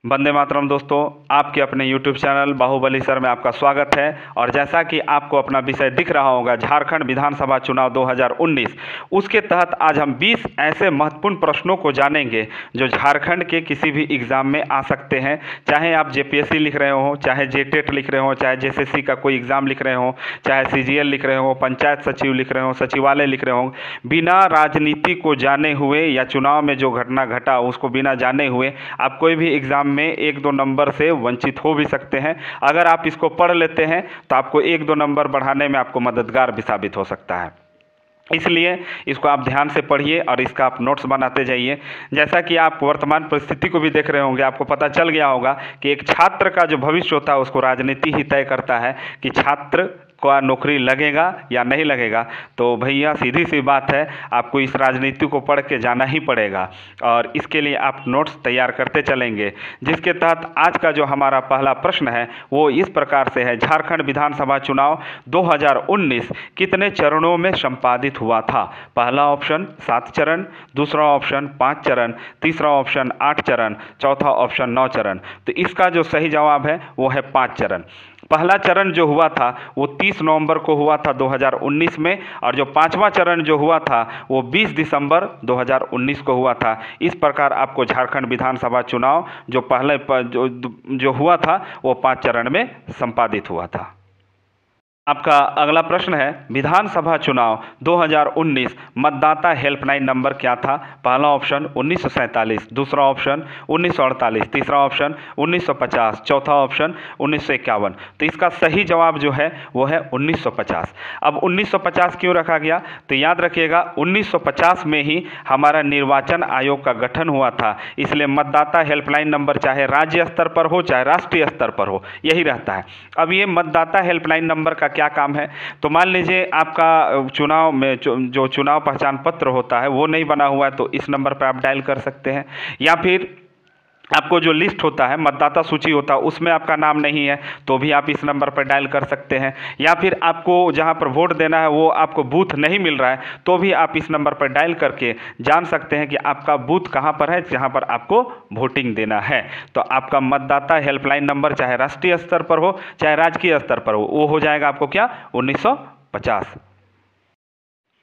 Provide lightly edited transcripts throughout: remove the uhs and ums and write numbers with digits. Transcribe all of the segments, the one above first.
वंदे मातरम दोस्तों, आपके अपने YouTube चैनल बाहुबली सर में आपका स्वागत है। और जैसा कि आपको अपना विषय दिख रहा होगा झारखंड विधानसभा चुनाव 2019, उसके तहत आज हम 20 ऐसे महत्वपूर्ण प्रश्नों को जानेंगे जो झारखंड के किसी भी एग्ज़ाम में आ सकते हैं। चाहे आप JPSC लिख रहे हो, चाहे JTET लिख रहे हो, चाहे JSSC का कोई एग्ज़ाम लिख रहे हो, चाहे CGL लिख रहे हो, पंचायत सचिव लिख रहे हो, सचिवालय लिख रहे हो, बिना राजनीति को जाने हुए या चुनाव में जो घटना घटा उसको बिना जाने हुए आप कोई भी एग्ज़ाम में 1-2 नंबर से वंचित हो भी सकते हैं। अगर आप इसको पढ़ लेते हैं तो आपको 1-2 नंबर बढ़ाने में आपको मददगार भी साबित हो सकता है। इसलिए इसको आप ध्यान से पढ़िए और इसका आप नोट्स बनाते जाइए। जैसा कि आप वर्तमान परिस्थिति को भी देख रहे होंगे, आपको पता चल गया होगा कि एक छात्र का जो भविष्य होता है उसको राजनीति ही तय करता है कि छात्र को नौकरी लगेगा या नहीं लगेगा। तो भैया सीधी सी बात है, आपको इस राजनीति को पढ़ के जाना ही पड़ेगा और इसके लिए आप नोट्स तैयार करते चलेंगे। जिसके तहत आज का जो हमारा पहला प्रश्न है वो इस प्रकार से है, झारखंड विधानसभा चुनाव 2019 कितने चरणों में संपादित हुआ था? पहला ऑप्शन 7 चरण, दूसरा ऑप्शन 5 चरण, तीसरा ऑप्शन 8 चरण, चौथा ऑप्शन 9 चरण। तो इसका जो सही जवाब है वो है 5 चरण। पहला चरण जो हुआ था वो 30 नवंबर को हुआ था 2019 में, और जो 5वां चरण जो हुआ था वो 20 दिसंबर 2019 को हुआ था। इस प्रकार आपको झारखंड विधानसभा चुनाव जो पहले जो हुआ था वो 5 चरण में संपादित हुआ था। आपका अगला प्रश्न है, विधानसभा चुनाव 2019 मतदाता हेल्पलाइन नंबर क्या था? पहला ऑप्शन 1947, दूसरा ऑप्शन 1948, तीसरा ऑप्शन 1950, चौथा ऑप्शन 1951। तो इसका सही जवाब जो है वो है 1950। अब 1950 क्यों रखा गया? तो याद रखिएगा 1950 में ही हमारा निर्वाचन आयोग का गठन हुआ था, इसलिए मतदाता हेल्पलाइन नंबर चाहे राज्य स्तर पर हो चाहे राष्ट्रीय स्तर पर हो यही रहता है। अब ये मतदाता हेल्पलाइन नंबर का क्या काम है? तो मान लीजिए आपका चुनाव में जो चुनाव पहचान पत्र होता है वो नहीं बना हुआ है तो इस नंबर पर आप डायल कर सकते हैं, या फिर आपको जो लिस्ट होता है मतदाता सूची होता है उसमें आपका नाम नहीं है तो भी आप इस नंबर पर डायल कर सकते हैं, या फिर आपको जहां पर वोट देना है वो आपको बूथ नहीं मिल रहा है तो भी आप इस नंबर पर डायल करके जान सकते हैं कि आपका बूथ कहां पर है जहां पर आपको वोटिंग देना है। तो आपका मतदाता हेल्पलाइन नंबर चाहे राष्ट्रीय स्तर पर हो चाहे राजकीय स्तर पर हो वो हो जाएगा आपको क्या? 1950।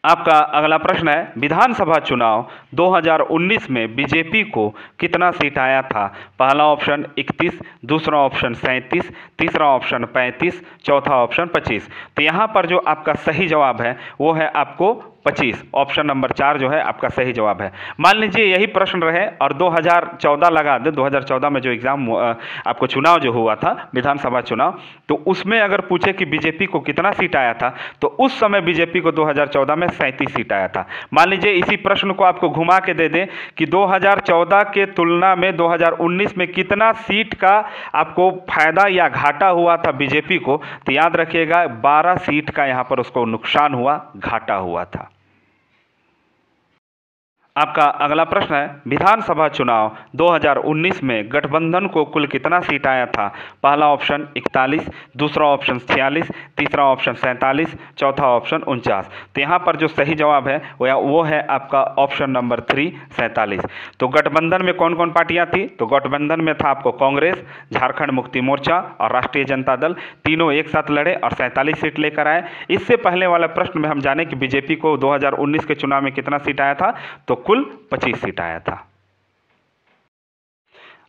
आपका अगला प्रश्न है, विधानसभा चुनाव 2019 में बीजेपी को कितना सीट आया था? पहला ऑप्शन 31, दूसरा ऑप्शन 37, तीसरा ऑप्शन 35, चौथा ऑप्शन 25। तो यहाँ पर जो आपका सही जवाब है वो है आपको 25। ऑप्शन नंबर 4 जो है आपका सही जवाब है। मान लीजिए यही प्रश्न रहे और 2014 लगा दे, 2014 में जो एग्ज़ाम आपको चुनाव जो हुआ था विधानसभा चुनाव, तो उसमें अगर पूछे कि बीजेपी को कितना सीट आया था तो उस समय बीजेपी को 2014 में 37 सीट आया था। मान लीजिए इसी प्रश्न को आपको घुमा के दे दें कि 2014 के तुलना में 2019 में कितना सीट का आपको फायदा या घाटा हुआ था बीजेपी को, तो याद रखिएगा 12 सीट का यहाँ पर उसको नुकसान हुआ, घाटा हुआ था। आपका अगला प्रश्न है, विधानसभा चुनाव 2019 में गठबंधन को कुल कितना सीट आया था? पहला ऑप्शन 41, दूसरा ऑप्शन 46, तीसरा ऑप्शन 47, चौथा ऑप्शन 49। तो यहाँ पर जो सही जवाब है वो है आपका ऑप्शन नंबर 3, 47। तो गठबंधन में कौन कौन पार्टियां थी? तो गठबंधन में था आपको कांग्रेस, झारखंड मुक्ति मोर्चा और राष्ट्रीय जनता दल, तीनों एक साथ लड़े और 47 सीट लेकर आए। इससे पहले वाले प्रश्न में हम जाने कि बीजेपी को 2019 के चुनाव में कितना सीट आया था, तो कुल 25 सीट आया था।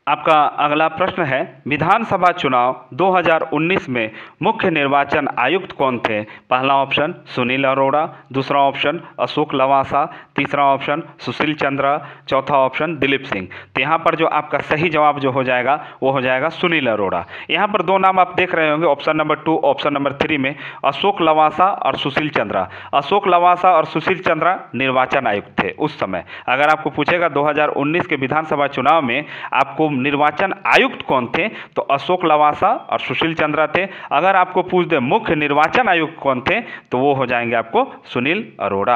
आपका अगला प्रश्न है, विधानसभा चुनाव 2019 में मुख्य निर्वाचन आयुक्त कौन थे? पहला ऑप्शन सुनील अरोड़ा, दूसरा ऑप्शन अशोक लवासा, तीसरा ऑप्शन सुशील चंद्र, चौथा ऑप्शन दिलीप सिंह। तो यहाँ पर जो आपका सही जवाब जो हो जाएगा वो हो जाएगा सुनील अरोड़ा। यहाँ पर दो नाम आप देख रहे होंगे ऑप्शन नंबर 2, ऑप्शन नंबर 3 में अशोक लवासा और सुशील चंद्र। अशोक लवासा और सुशील चंद्र निर्वाचन आयुक्त थे उस समय। अगर आपको पूछेगा 2019 के विधानसभा चुनाव में आपको निर्वाचन आयुक्त कौन थे, तो अशोक लवासा और सुशील चंद्रा थे। अगर आपको पूछ दे मुख्य निर्वाचन आयुक्त कौन थे तो वो हो जाएंगे आपको सुनील अरोड़ा।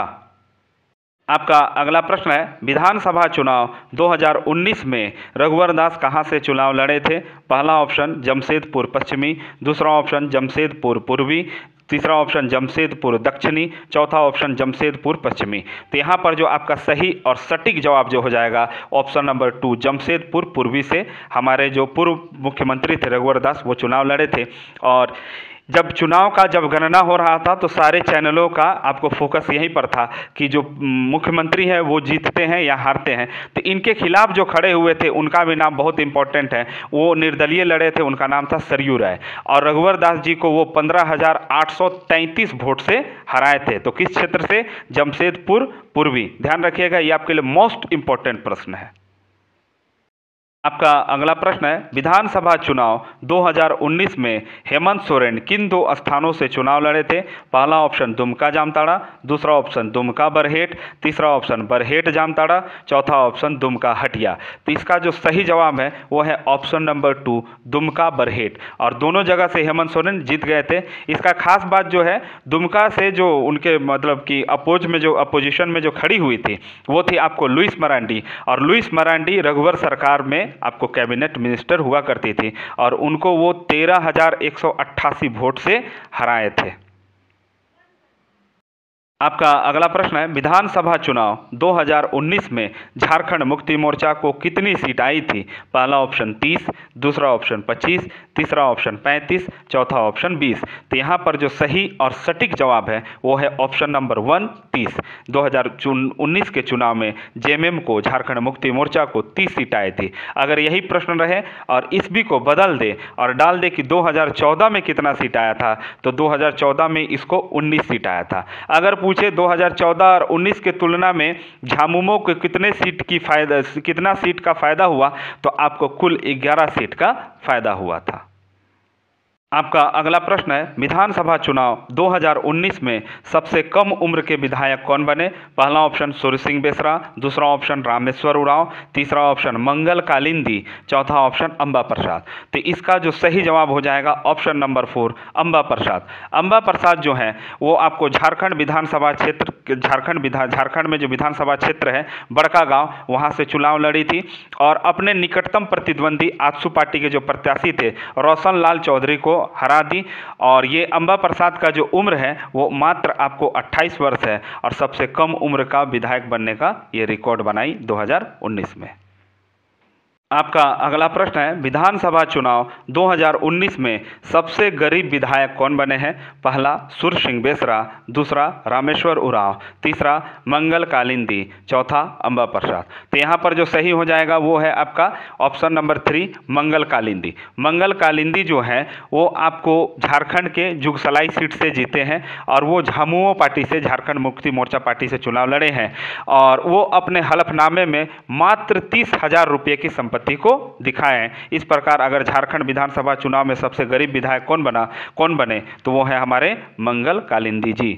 आपका अगला प्रश्न है, विधानसभा चुनाव 2019 में रघुवर दास कहां से चुनाव लड़े थे? पहला ऑप्शन जमशेदपुर पश्चिमी, दूसरा ऑप्शन जमशेदपुर पूर्वी, तीसरा ऑप्शन जमशेदपुर दक्षिणी, चौथा ऑप्शन जमशेदपुर पश्चिमी। तो यहाँ पर जो आपका सही और सटीक जवाब जो हो जाएगा ऑप्शन नंबर 2 जमशेदपुर पूर्वी से हमारे जो पूर्व मुख्यमंत्री थे रघुवर दास वो चुनाव लड़े थे। और जब चुनाव का जब गणना हो रहा था तो सारे चैनलों का आपको फोकस यहीं पर था कि जो मुख्यमंत्री हैं वो जीतते हैं या हारते हैं। तो इनके खिलाफ जो खड़े हुए थे उनका भी नाम बहुत इंपॉर्टेंट है, वो निर्दलीय लड़े थे, उनका नाम था सरयू राय और रघुवर दास जी को वो 15,833 वोट से हराए थे। तो किस क्षेत्र से? जमशेदपुर पूर्वी। ध्यान रखिएगा, ये आपके लिए मोस्ट इंपॉर्टेंट प्रश्न है। आपका अगला प्रश्न है विधानसभा चुनाव 2019 में हेमंत सोरेन किन 2 स्थानों से चुनाव लड़े थे? पहला ऑप्शन दुमका जामताड़ा, दूसरा ऑप्शन दुमका बरहेट, तीसरा ऑप्शन बरहेट जामताड़ा, चौथा ऑप्शन दुमका हटिया। तो इसका जो सही जवाब है वो है ऑप्शन नंबर 2 दुमका बरहेट और दोनों जगह से हेमंत सोरेन जीत गए थे। इसका खास बात जो है दुमका से जो उनके मतलब कि अपोजिशन में जो खड़ी हुई थी वो थी आपको लुइस मरांडी और लुइस मरांडी रघुवर सरकार में आपको कैबिनेट मिनिस्टर हुआ करती थी और उनको वो 13,188 वोट से हराए थे। आपका अगला प्रश्न है विधानसभा चुनाव 2019 में झारखंड मुक्ति मोर्चा को कितनी सीट आई थी? पहला ऑप्शन 30, दूसरा ऑप्शन 25, तीसरा ऑप्शन 35, चौथा ऑप्शन 20। तो यहाँ पर जो सही और सटीक जवाब है वो है ऑप्शन नंबर 1 30। 2019 के चुनाव में जेएमएम को झारखंड मुक्ति मोर्चा को 30 सीट आई थी। अगर यही प्रश्न रहे और इसबी को बदल दे और डाल दे कि 2014 में कितना सीट आया था तो 2014 में इसको 19 सीट आया था। अगर पूछे 2014 और 19 के तुलना में झामुमो को कितना सीट का फायदा हुआ तो आपको कुल 11 सीट का फायदा हुआ था। आपका अगला प्रश्न है विधानसभा चुनाव 2019 में सबसे कम उम्र के विधायक कौन बने? पहला ऑप्शन सूर्य सिंह बेसरा, दूसरा ऑप्शन रामेश्वर उरांव, तीसरा ऑप्शन मंगल कालिंदी, चौथा ऑप्शन अंबा प्रसाद। तो इसका जो सही जवाब हो जाएगा ऑप्शन नंबर 4 अंबा प्रसाद। अंबा प्रसाद जो है वो आपको झारखंड विधानसभा क्षेत्र झारखंड में जो विधानसभा क्षेत्र है बड़का गांव वहां से चुनाव लड़ी थी और अपने निकटतम प्रतिद्वंदी आजसू पार्टी के जो प्रत्याशी थे रोशन लाल चौधरी को हरा दी। और ये अंबा प्रसाद का जो उम्र है वो मात्र आपको 28 वर्ष है और सबसे कम उम्र का विधायक बनने का ये रिकॉर्ड बनाई 2019 में। आपका अगला प्रश्न है विधानसभा चुनाव 2019 में सबसे गरीब विधायक कौन बने हैं? पहला सूर्य सिंह बेसरा, दूसरा रामेश्वर उरांव, तीसरा मंगल कालिंदी, चौथा अंबा प्रसाद। तो यहाँ पर जो सही हो जाएगा वो है आपका ऑप्शन नंबर 3 मंगल कालिंदी। मंगल कालिंदी जो है वो आपको झारखंड के जुगसलाई सीट से जीते हैं और वो झामुमो पार्टी से झारखंड मुक्ति मोर्चा पार्टी से चुनाव लड़े हैं और वो अपने हलफनामे में मात्र 30,000 रुपये की संपत्ति को दिखाएं। इस प्रकार अगर झारखंड विधानसभा चुनाव में सबसे गरीब विधायक कौन बने तो वो है हमारे मंगल कालिंदी जी।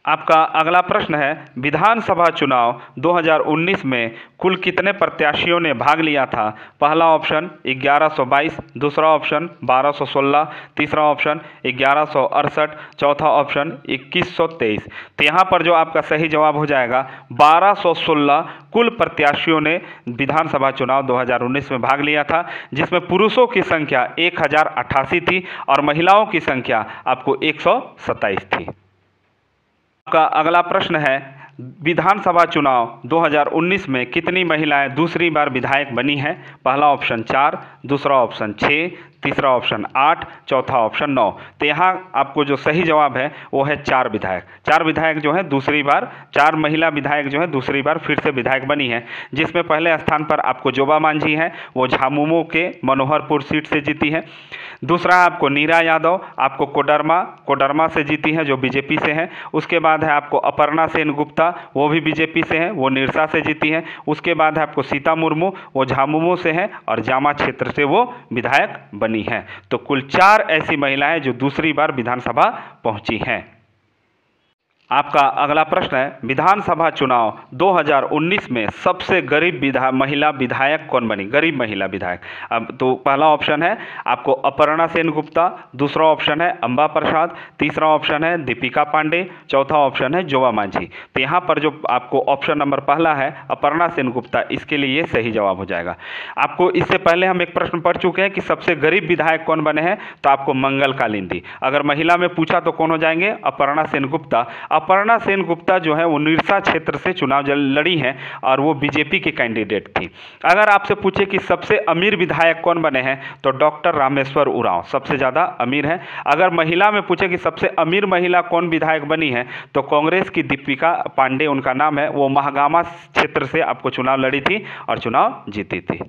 आपका अगला प्रश्न है विधानसभा चुनाव 2019 में कुल कितने प्रत्याशियों ने भाग लिया था? पहला ऑप्शन 1122, दूसरा ऑप्शन 1216, तीसरा ऑप्शन 1168, चौथा ऑप्शन 2123। तो यहाँ पर जो आपका सही जवाब हो जाएगा 1216 कुल प्रत्याशियों ने विधानसभा चुनाव 2019 में भाग लिया था, जिसमें पुरुषों की संख्या 1088 थी और महिलाओं की संख्या आपको 127 थी। आपका अगला प्रश्न है विधानसभा चुनाव 2019 में कितनी महिलाएं दूसरी बार विधायक बनी हैं? पहला ऑप्शन 4, दूसरा ऑप्शन 6, तीसरा ऑप्शन 8, चौथा ऑप्शन 9। तो यहाँ आपको जो सही जवाब है वो है 4 विधायक। 4 विधायक जो है दूसरी बार 4 महिला विधायक जो है दूसरी बार फिर से विधायक बनी है, जिसमें पहले स्थान पर आपको जोबा मांझी हैं, वो झामुमो के मनोहरपुर सीट से जीती है। दूसरा आपको नीरा यादव आपको कोडरमा से जीती हैं जो बीजेपी से हैं। उसके बाद है आपको अपर्णा सेन गुप्ता, वो भी बीजेपी से हैं, वो निरसा से जीती हैं। उसके बाद है आपको सीता मुर्मू, वो झामुमो से हैं और जामा क्षेत्र से वो विधायक बनी हैं। तो कुल 4 ऐसी महिलाएं जो दूसरी बार विधानसभा पहुंची हैं। आपका अगला प्रश्न है, विधानसभा चुनाव 2019 में सबसे गरीब महिला विधायक कौन बनी? गरीब महिला विधायक। अब तो पहला ऑप्शन है आपको अपर्णा सेन गुप्ता, दूसरा ऑप्शन है अंबा प्रसाद, तीसरा ऑप्शन है दीपिका पांडे, चौथा ऑप्शन है जोबा मांझी। तो यहाँ पर जो आपको ऑप्शन नंबर पहला है अपर्णा सेन गुप्ता, इसके लिए ये सही जवाब हो जाएगा। आपको इससे पहले हम एक प्रश्न पढ़ चुके हैं कि सबसे गरीब विधायक कौन बने हैं, तो आपको मंगल कालिंदी। अगर महिला में पूछा तो कौन हो जाएंगे? अपर्णा सेन गुप्ता। अपर्णा सेन गुप्ता जो है वो निरसा क्षेत्र से चुनाव लड़ी हैं और वो बीजेपी की कैंडिडेट थी। अगर आपसे पूछे कि सबसे अमीर विधायक कौन बने हैं, तो डॉक्टर रामेश्वर उरांव सबसे ज़्यादा अमीर हैं। अगर महिला में पूछे कि सबसे अमीर महिला कौन विधायक बनी है, तो कांग्रेस की दीपिका पांडे उनका नाम है। वो महागामा क्षेत्र से आपको चुनाव लड़ी थी और चुनाव जीती थी।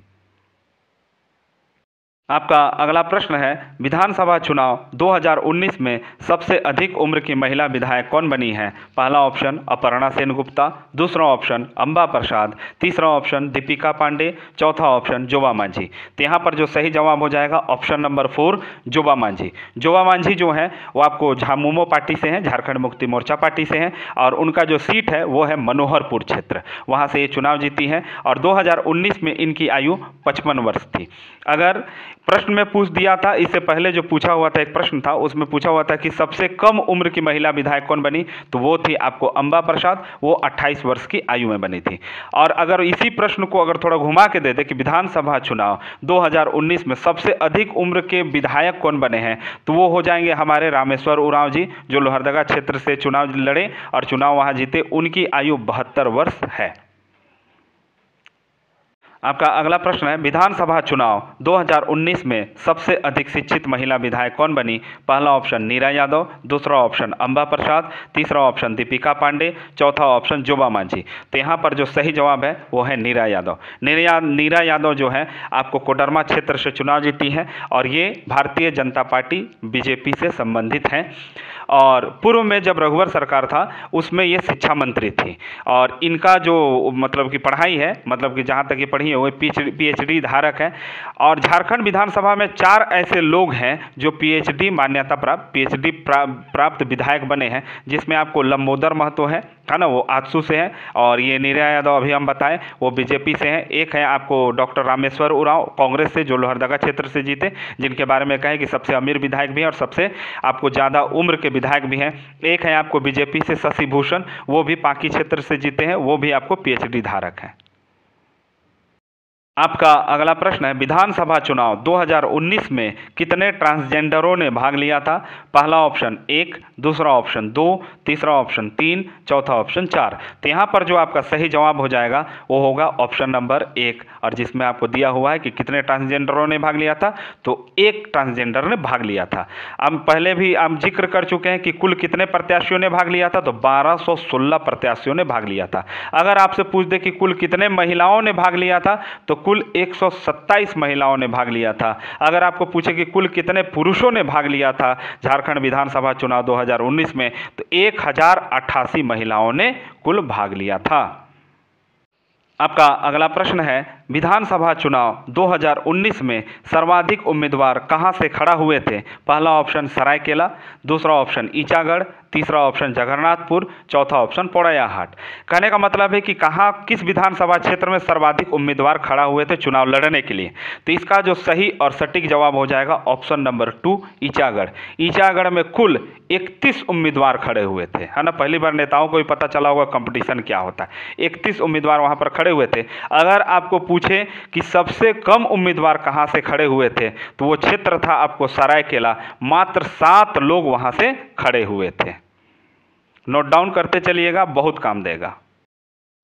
आपका अगला प्रश्न है, विधानसभा चुनाव 2019 में सबसे अधिक उम्र की महिला विधायक कौन बनी है? पहला ऑप्शन अपर्णा सेन गुप्ता, दूसरा ऑप्शन अंबा प्रसाद, तीसरा ऑप्शन दीपिका पांडे, चौथा ऑप्शन जोबा मांझी। तो यहाँ पर जो सही जवाब हो जाएगा ऑप्शन नंबर 4 जोबा मांझी। जोबा मांझी जो है वो आपको झामुमो पार्टी से हैं, झारखंड मुक्ति मोर्चा पार्टी से हैं, और उनका जो सीट है वो है मनोहरपुर क्षेत्र, वहाँ से ये चुनाव जीती हैं और 2019 में इनकी आयु 55 वर्ष थी। अगर प्रश्न में पूछ दिया था, इससे पहले जो पूछा हुआ था एक प्रश्न था, उसमें पूछा हुआ था कि सबसे कम उम्र की महिला विधायक कौन बनी, तो वो थी आपको अंबा प्रसाद, वो 28 वर्ष की आयु में बनी थी। और अगर इसी प्रश्न को अगर थोड़ा घुमा के दे दे कि विधानसभा चुनाव 2019 में सबसे अधिक उम्र के विधायक कौन बने हैं, तो वो हो जाएंगे हमारे रामेश्वर उरांव जी, जो लोहरदगा क्षेत्र से चुनाव लड़े और चुनाव वहाँ जीते। उनकी आयु 72 वर्ष है। आपका अगला प्रश्न है, विधानसभा चुनाव 2019 में सबसे अधिक शिक्षित महिला विधायक कौन बनी? पहला ऑप्शन नीरा यादव, दूसरा ऑप्शन अंबा प्रसाद, तीसरा ऑप्शन दीपिका पांडे, चौथा ऑप्शन जोबा मांझी। तो यहाँ पर जो सही जवाब है वो है नीरा यादव। नीरा यादव जो है आपको कोडरमा क्षेत्र से चुनाव जीती हैं और ये भारतीय जनता पार्टी बीजेपी से संबंधित हैं। और पूर्व में जब रघुवर सरकार था उसमें ये शिक्षा मंत्री थी और इनका जो मतलब कि पढ़ाई है, मतलब कि जहाँ तक ये पढ़ी है वो पीएचडी धारक है। और झारखंड विधानसभा में 4 ऐसे लोग हैं जो पीएचडी मान्यता प्राप्त विधायक बने हैं, जिसमें आपको लंबोदर महतो है ना, वो आजसू से है, और ये नीरा यादव अभी हम बताएं वो बीजेपी से हैं। एक है आपको डॉक्टर रामेश्वर उरांव कांग्रेस से, जो लोहरदगा क्षेत्र से जीते, जिनके बारे में कहें कि सबसे अमीर विधायक भी हैं और सबसे आपको ज़्यादा उम्र के विधायक भी हैं। एक है आपको बीजेपी से शशि भूषण, वो भी पांकी क्षेत्र से जीते हैं, वो भी आपको पीएचडी धारक हैं। आपका अगला प्रश्न है, विधानसभा चुनाव 2019 में कितने ट्रांसजेंडरों ने भाग लिया था? पहला ऑप्शन 1, दूसरा ऑप्शन 2, तीसरा ऑप्शन 3, चौथा ऑप्शन 4। तो यहाँ पर जो आपका सही जवाब हो जाएगा वो होगा ऑप्शन नंबर 1, और जिसमें आपको दिया हुआ है कि कितने ट्रांसजेंडरों ने भाग लिया था, तो 1 ट्रांसजेंडर ने भाग लिया था। अब पहले भी हम जिक्र कर चुके हैं कि कुल कितने प्रत्याशियों ने भाग लिया था, तो 1216 प्रत्याशियों ने भाग लिया था। अगर आपसे पूछ दे कि कुल कितने महिलाओं ने भाग लिया था, तो कुल 127 महिलाओं ने भाग लिया था। अगर आपको पूछे कि कुल कितने पुरुषों ने भाग लिया था झारखंड विधानसभा चुनाव 2019 में, तो 1088 महिलाओं ने कुल भाग लिया था। आपका अगला प्रश्न है, विधानसभा चुनाव 2019 में सर्वाधिक उम्मीदवार कहां से खड़ा हुए थे? पहला ऑप्शन सरायकेला, दूसरा ऑप्शन ईचागढ़, तीसरा ऑप्शन जगन्नाथपुर, चौथा ऑप्शन पोड़ैयाहाट। कहने का मतलब है कि कहाँ किस विधानसभा क्षेत्र में सर्वाधिक उम्मीदवार खड़ा हुए थे चुनाव लड़ने के लिए। तो इसका जो सही और सटीक जवाब हो जाएगा ऑप्शन नंबर 2 ईचागढ़। ईचागढ़ में कुल 31 उम्मीदवार खड़े हुए थे, है ना। पहली बार नेताओं को भी पता चला होगा कंपटीशन क्या होता है। 31 उम्मीदवार वहाँ पर खड़े हुए थे। अगर आपको पूछे कि सबसे कम उम्मीदवार कहाँ से खड़े हुए थे, तो वो क्षेत्र था आपको सरायकेला, मात्र 7 लोग वहाँ से खड़े हुए थे। नोट डाउन करते चलिएगा, बहुत काम देगा।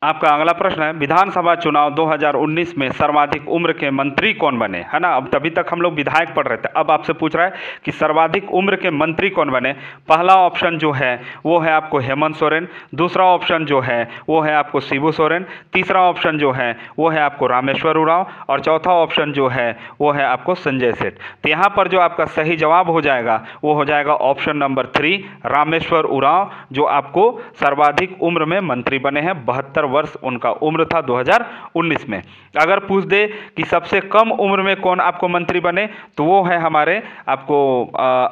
आपका अगला प्रश्न है, विधानसभा चुनाव 2019 में सर्वाधिक उम्र के मंत्री कौन बने, है ना। अब तभी तक हम लोग विधायक पढ़ रहे थे, अब आपसे पूछ रहा है कि सर्वाधिक उम्र के मंत्री कौन बने। पहला ऑप्शन जो है वो है आपको हेमंत सोरेन, दूसरा ऑप्शन जो है वो है आपको शिबू सोरेन, तीसरा ऑप्शन जो है वो है आपको रामेश्वर उरांव, और चौथा ऑप्शन जो है वो है आपको संजय सेठ। तो यहाँ पर जो आपका सही जवाब हो जाएगा वो हो जाएगा ऑप्शन नंबर 3 रामेश्वर उरांव, जो आपको सर्वाधिक उम्र में मंत्री बने हैं, 72 वर्ष उनका उम्र था 2019 में। अगर पूछ दे कि सबसे कम उम्र में कौन आपको मंत्री बने, तो वो है हमारे आपको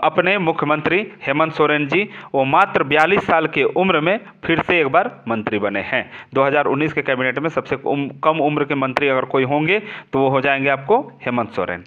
अपने मुख्यमंत्री हेमंत सोरेन जी। वो मात्र 42 साल की उम्र में फिर से एक बार मंत्री बने हैं। 2019 के कैबिनेट में सबसे कम उम्र के मंत्री अगर कोई होंगे तो वो हो जाएंगे आपको हेमंत सोरेन।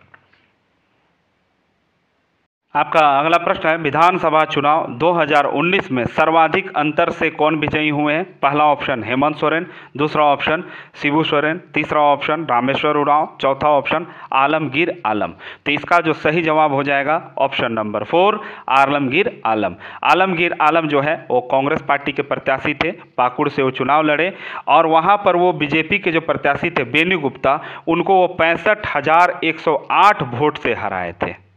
आपका अगला प्रश्न है, विधानसभा चुनाव 2019 में सर्वाधिक अंतर से कौन विजयी हुए हैं? पहला ऑप्शन हेमंत सोरेन, दूसरा ऑप्शन शिबू सोरेन, तीसरा ऑप्शन रामेश्वर उरांव, चौथा ऑप्शन आलमगीर आलम। तो इसका जो सही जवाब हो जाएगा ऑप्शन नंबर 4, आलमगीर आलम। आलमगीर आलम जो है वो कांग्रेस पार्टी के प्रत्याशी थे, पाकुड़ से वो चुनाव लड़े और वहाँ पर वो बीजेपी के जो प्रत्याशी थे बेनी गुप्ता, उनको वो 65,108 वोट से हराए थे।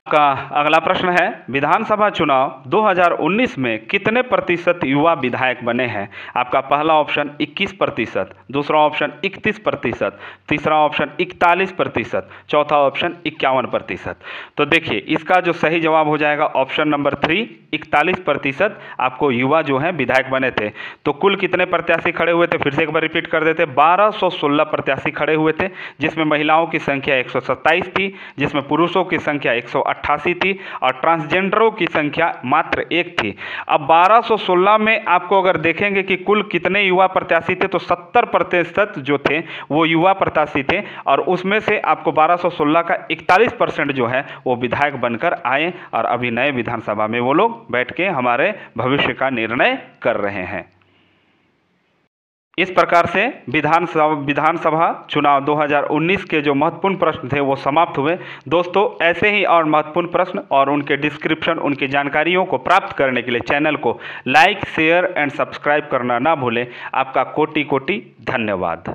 का अगला प्रश्न है, विधानसभा चुनाव 2019 में कितने प्रतिशत युवा विधायक बने हैं? आपका पहला ऑप्शन 21%, दूसरा ऑप्शन 31%, तीसरा ऑप्शन 41%, चौथा ऑप्शन 51%। तो देखिए इसका जो सही जवाब हो जाएगा ऑप्शन नंबर 3, 41% आपको युवा जो है विधायक बने थे। तो कुल कितने प्रत्याशी खड़े हुए थे, फिर से एक बार रिपीट कर देते, 1216 प्रत्याशी खड़े हुए थे, जिसमें महिलाओं की संख्या 127 थी, जिसमें पुरुषों की संख्या 188 थी और ट्रांसजेंडरों की संख्या मात्र 1 थी। अब 1216 में आपको अगर देखेंगे कि कुल कितने युवा प्रत्याशी थे, तो 70% जो थे वो युवा प्रत्याशी थे और उसमें से आपको 1216 का 41% जो है वो विधायक बनकर आए और अभी नए विधानसभा में वो लोग बैठ के हमारे भविष्य का निर्णय कर रहे हैं। इस प्रकार से विधानसभा चुनाव 2019 के जो महत्वपूर्ण प्रश्न थे वो समाप्त हुए। दोस्तों ऐसे ही और महत्वपूर्ण प्रश्न और उनके डिस्क्रिप्शन, उनकी जानकारियों को प्राप्त करने के लिए चैनल को लाइक, शेयर एंड सब्सक्राइब करना ना भूलें। आपका कोटि कोटि धन्यवाद।